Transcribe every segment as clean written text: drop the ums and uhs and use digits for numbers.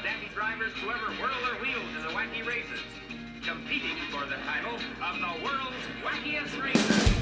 savvy drivers to ever whirl their wheels in the Wacky Races, competing for the title of the world's wackiest racers.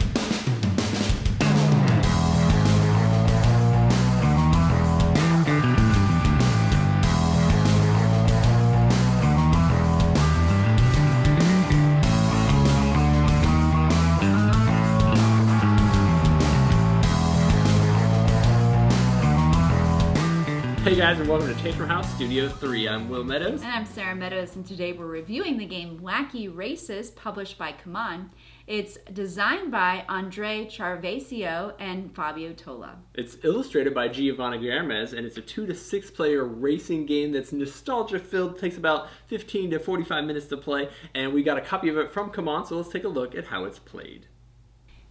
Hey guys, and welcome to Tantrum House Studio 3. I'm Will Meadows. And I'm Sara Meadows, and today we're reviewing the game Wacky Races, published by CMON. It's designed by Andre Charvesio and Fabio Tola. It's illustrated by Giovanni Guillermez, and it's a 2 to 6 player racing game that's nostalgia filled, takes about 15 to 45 minutes to play, and we got a copy of it from CMON, so let's take a look at how it's played.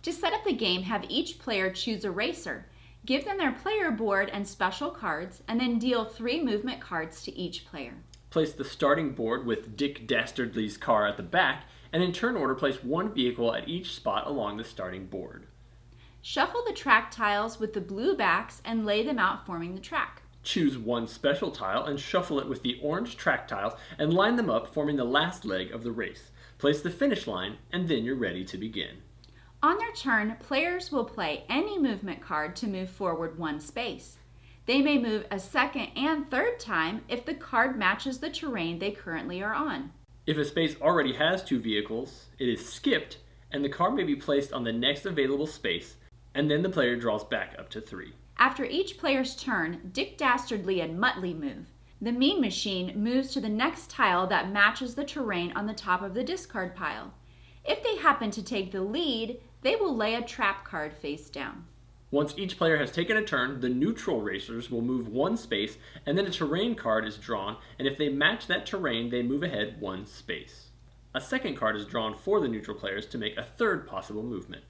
To set up the game, have each player choose a racer. Give them their player board and special cards, and then deal 3 movement cards to each player. Place the starting board with Dick Dastardly's car at the back, and in turn order place 1 vehicle at each spot along the starting board. Shuffle the track tiles with the blue backs and lay them out forming the track. Choose 1 special tile and shuffle it with the orange track tiles and line them up forming the last leg of the race. Place the finish line, and then you're ready to begin. On their turn, players will play any movement card to move forward 1 space. They may move a second and third time if the card matches the terrain they currently are on. If a space already has 2 vehicles, it is skipped, and the card may be placed on the next available space, and then the player draws back up to 3. After each player's turn, Dick Dastardly and Muttley move. The Mean Machine moves to the next tile that matches the terrain on the top of the discard pile. If they happen to take the lead, they will lay a trap card face down. Once each player has taken a turn, the neutral racers will move 1 space, and then a terrain card is drawn, and if they match that terrain, they move ahead 1 space. A second card is drawn for the neutral players to make a 3rd possible movement.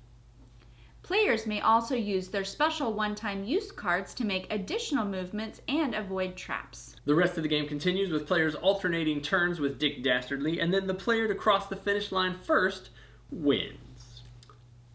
Players may also use their special one-time use cards to make additional movements and avoid traps. The rest of the game continues with players alternating turns with Dick Dastardly, and then the player to cross the finish line first wins.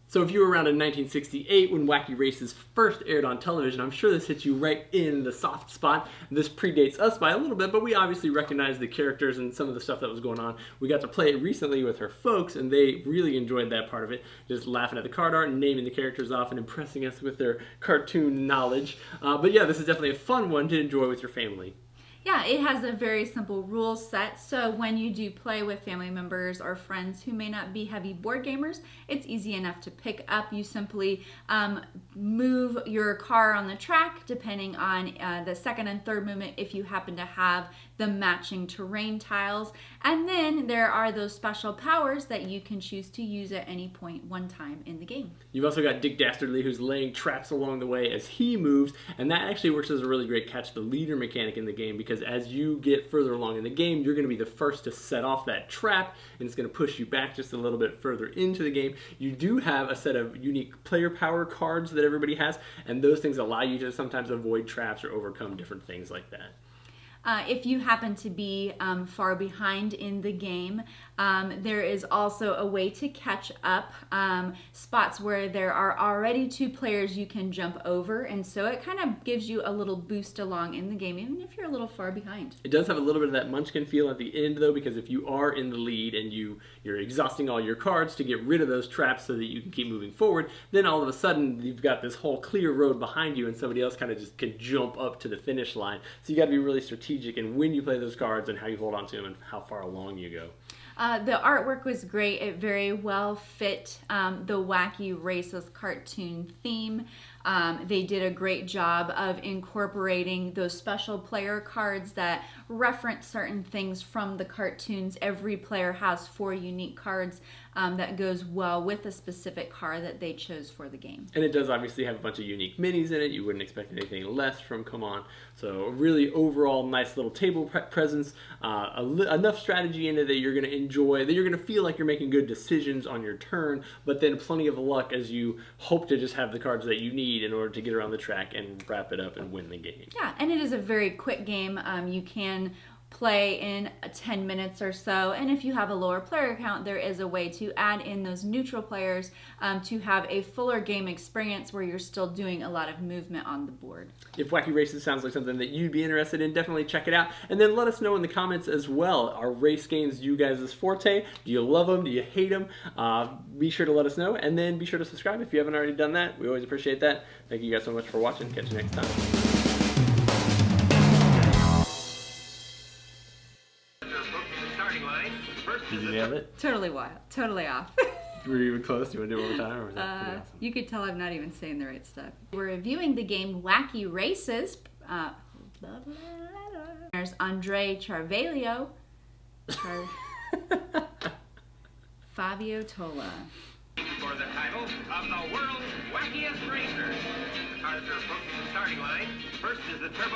So if you were around in 1968 when Wacky Races first aired on television, I'm sure this hit you right in the soft spot. This predates us by a little bit, but we obviously recognize the characters and some of the stuff that was going on. We got to play it recently with her folks, and they really enjoyed that part of it, just laughing at the card art and naming the characters off and impressing us with their cartoon knowledge. But yeah, this is definitely a fun one to enjoy with your family. Yeah, it has a very simple rule set, so when you do play with family members or friends who may not be heavy board gamers, it's easy enough to pick up. You simply move your car on the track depending on the second and third movement if you happen to have the matching terrain tiles, and then there are those special powers that you can choose to use at any point 1 time in the game. You've also got Dick Dastardly, who's laying traps along the way as he moves, and that actually works as a really great catch the leader mechanic in the game, because as you get further along in the game, you're going to be the first to set off that trap, and it's going to push you back just a little bit further into the game. You do have a set of unique player power cards that everybody has, and those things allow you to sometimes avoid traps or overcome different things like that. If you happen to be far behind in the game, there is also a way to catch up. Spots where there are already 2 players you can jump over, and so it kind of gives you a little boost along in the game, even if you're a little far behind. It does have a little bit of that Munchkin feel at the end, though, because if you are in the lead and you're exhausting all your cards to get rid of those traps so that you can keep moving forward, then all of a sudden you've got this whole clear road behind you, and somebody else kind of just can jump up to the finish line. So you got to be really strategic in when you play those cards and how you hold on to them and how far along you go. The artwork was great. It very well fit the Wacky Races cartoon theme. They did a great job of incorporating those special player cards that reference certain things from the cartoons. Every player has 4 unique cards that goes well with a specific car that they chose for the game. And it does obviously have a bunch of unique minis in it. You wouldn't expect anything less from CMON. So really overall nice little table presence, enough strategy in it that you're going to enjoy, that you're going to feel like you're making good decisions on your turn, but then plenty of luck as you hope to just have the cards that you need in order to get around the track and wrap it up and win the game. Yeah, and it is a very quick game. You can play in 10 minutes or so. And if you have a lower player count, there is a way to add in those neutral players to have a fuller game experience where you're still doing a lot of movement on the board. If Wacky Races sounds like something that you'd be interested in, definitely check it out. And then let us know in the comments as well. Are race games you guys' forte? Do you love them? Do you hate them? Be sure to let us know. And then be sure to subscribe if you haven't already done that. We always appreciate that. Thank you guys so much for watching. Catch you next time. Did you nail it? Totally wild. Totally off. Were you even close? Do you want to do it one more time? Or was that pretty awesome? You could tell I'm not even saying the right stuff. We're reviewing the game Wacky Races. There's Andre Charvelio. Fabio Tola. For the title of the world's wackiest racer. The cars are approaching the starting line. First is the turbo.